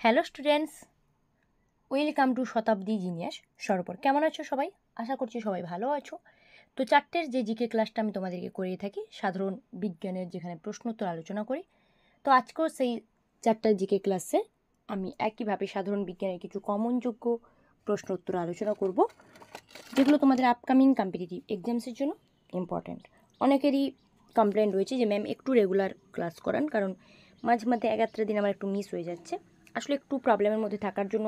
Hello students, welcome to Shatabdi genius সরোবর। কেমন আছো সবাই? আশা করছি সবাই ভালো আছো। তো চারটের যে জিকে ক্লাসটা আমি তোমাদেরকে করিয়ে থাকি, সাধারণ বিজ্ঞানের যেখানে প্রশ্নোত্তর আলোচনা করি, তো আজকেও সেই চারটার জিকে ক্লাসে আমি একইভাবে সাধারণ বিজ্ঞানের কিছু কমনযোগ্য প্রশ্নোত্তর আলোচনা করব, যেগুলো তোমাদের আপকামিং কম্পিটিটিভ এক্সামসের জন্য ইম্পর্ট্যান্ট। অনেকেরই কমপ্লেন রয়েছে যে ম্যাম একটু রেগুলার ক্লাস করান, কারণ মাঝে মাঝে এক একটা দিন আমার একটু মিস হয়ে যাচ্ছে। আসলে একটু প্রবলেমের মধ্যে থাকার জন্য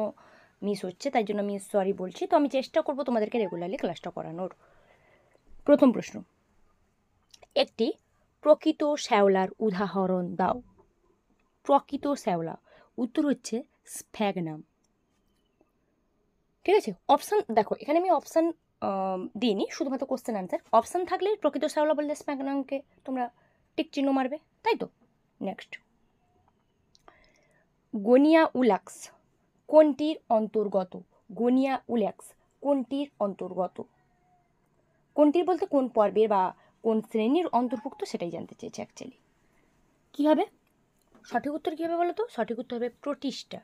মিস হচ্ছে, তাই জন্য আমি সরি বলছি। তো আমি চেষ্টা করব তোমাদেরকে রেগুলারলি ক্লাসটা করানোর। প্রথম প্রশ্ন, একটি প্রকৃত শ্যাওলার উদাহরণ দাও। প্রকৃত শ্যাওলা, উত্তর হচ্ছে স্ফ্যাগনাম। ঠিক আছে, অপশান দেখো, এখানে আমি অপশান দিইনি, শুধুমাত্র কোশ্চেন অ্যান্সার। অপশান থাকলে প্রকৃত শ্যাওলা বললে স্প্যাগনামকে তোমরা টিক চিহ্ন মারবে, তাই তো। নেক্সট, গনিয়া উলাক্স কোনটির অন্তর্গত? গনিয়া উলাক্স কোনটির অন্তর্গত? কোনটির বলতে কোন পর্বের বা কোন শ্রেণীর অন্তর্ভুক্ত সেটাই জানতে চেয়েছে অ্যাকচুয়ালি। কী হবে সঠিক উত্তর? কী হবে বলো তো? সঠিক উত্তর হবে প্রোটিস্টা।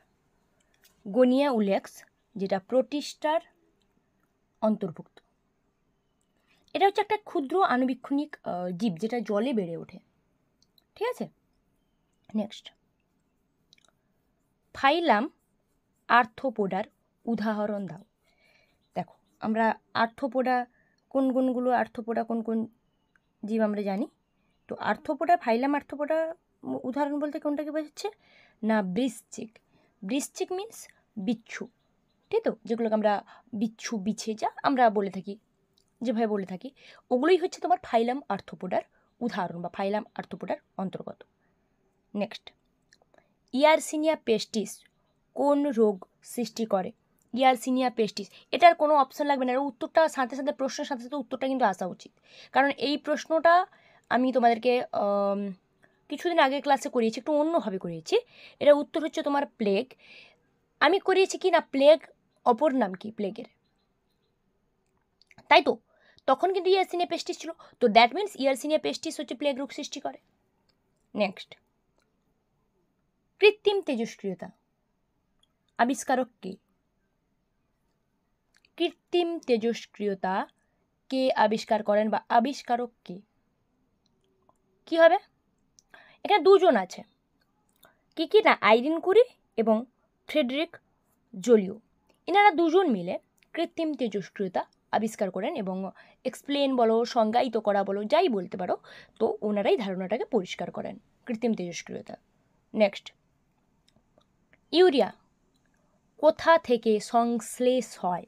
গনিয়া উলাক্স যেটা প্রোটিস্টার অন্তর্ভুক্ত। এটা হচ্ছে একটা ক্ষুদ্র আণুবীক্ষণিক জীব যেটা জলে বেড়ে ওঠে। ঠিক আছে, নেক্সট, ফাইলাম আর্থ্রোপোডার উদাহরণ দাও। দেখো, আমরা আর্থ্রোপোডা কোন কোনগুলো, আর্থ্রোপোডা কোন কোন জীব আমরা জানি। তো আর্থ্রোপোডা, ফাইলাম আর্থ্রোপোডা উদাহরণ বলতে কোনটাকে বোঝাচ্ছে না? বৃশ্চিক। বৃশ্চিক মিন্স বিচ্ছু, ঠিক তো, যেগুলোকে আমরা বিচ্ছু, বিছে যা আমরা বলে থাকি, যেভাবে বলে থাকি, ওগুলোই হচ্ছে তোমার ফাইলাম আর্থ্রোপোডার উদাহরণ বা ফাইলাম আর্থ্রোপোডার অন্তর্গত। নেক্সট, ইয়ারসিনিয়া পেস্টিস কোন রোগ সৃষ্টি করে? ইয়ারসিনিয়া পেস্টিস, এটার কোনো অপশন লাগবে না, এর উত্তরটা সাথে সাথে, প্রশ্নের সাথে সাথে উত্তরটা কিন্তু আসা উচিত, কারণ এই প্রশ্নটা আমি তোমাদেরকে কিছুদিন আগে ক্লাসে করিয়েছি, একটু অন্যভাবে করিয়েছি। এটা উত্তর হচ্ছে তোমার প্লেগ। আমি করিয়েছি কি না, প্লেগ অপর নাম কি প্লেগের, তাই তো। তখন কিন্তু ইয়ারসিনিয়া পেস্টিস ছিল, তো দ্যাট মিনস ইয়ারসিনিয়া পেস্টিস হচ্ছে প্লেগ রোগ সৃষ্টি করে। নেক্সট, কৃত্রিম তেজস্ক্রিয়তা আবিষ্কারক কে? কৃত্রিম তেজস্ক্রিয়তা কে আবিষ্কার করেন বা আবিষ্কারক কে? কি হবে? এখানে দুজন আছে, কি কি না, আইরিন কুরি এবং ফ্রেডরিক জোলিও। এনারা দুজন মিলে কৃত্রিম তেজস্ক্রিয়তা আবিষ্কার করেন এবং এক্সপ্লেন বলো, সংজ্ঞায়িত করা বলো, যাই বলতে পারো, তো ওনারাই ধারণাটাকে পরিষ্কার করেন, কৃত্রিম তেজস্ক্রিয়তা। নেক্সট, ইউরিয়া কোথা থেকে সংশ্লেষ হয়?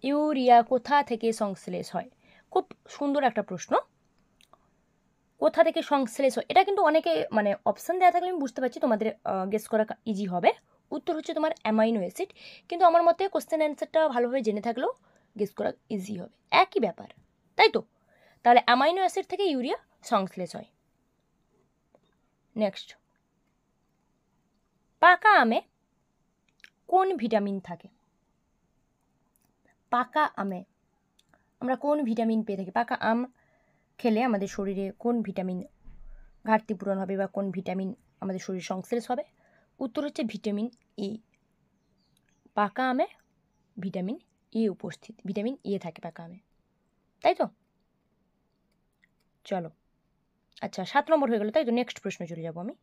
ইউরিয়া কোথা থেকে সংশ্লেষ হয়? খুব সুন্দর একটা প্রশ্ন। কোথা থেকে সংশ্লেষ হয়, এটা কিন্তু অনেকে মানে অপশান দেওয়া থাকলে আমি বুঝতে পারছি তোমাদের গেস করা ইজি হবে। উত্তর হচ্ছে তোমার অ্যামাইনো অ্যাসিড, কিন্তু আমার মতে কোশ্চেন অ্যান্সারটা ভালোভাবে জেনে থাকলেও গেস করা ইজি হবে, একই ব্যাপার, তাই তো। তাহলে অ্যামাইনো অ্যাসিড থেকে ইউরিয়া সংশ্লেষ হয়। নেক্সট, পাকা আমে কোন ভিটামিন থাকে? পাকা আমে আমরা কোন ভিটামিন পেয়ে থাকি? পাকা আম খেলে আমাদের শরীরে কোন ভিটামিন ঘাটতি পূরণ হবে বা কোন ভিটামিন আমাদের শরীর সংশ্লেষ হবে? উত্তর হচ্ছে ভিটামিন ই। পাকা আমে ভিটামিন ই উপস্থিত, ভিটামিন ই থাকে পাকা আমে, তাই তো। চলো, আচ্ছা 7 নম্বর হয়ে গেল, তাই তো। নেক্সট প্রশ্ন চলে যাবো আমি।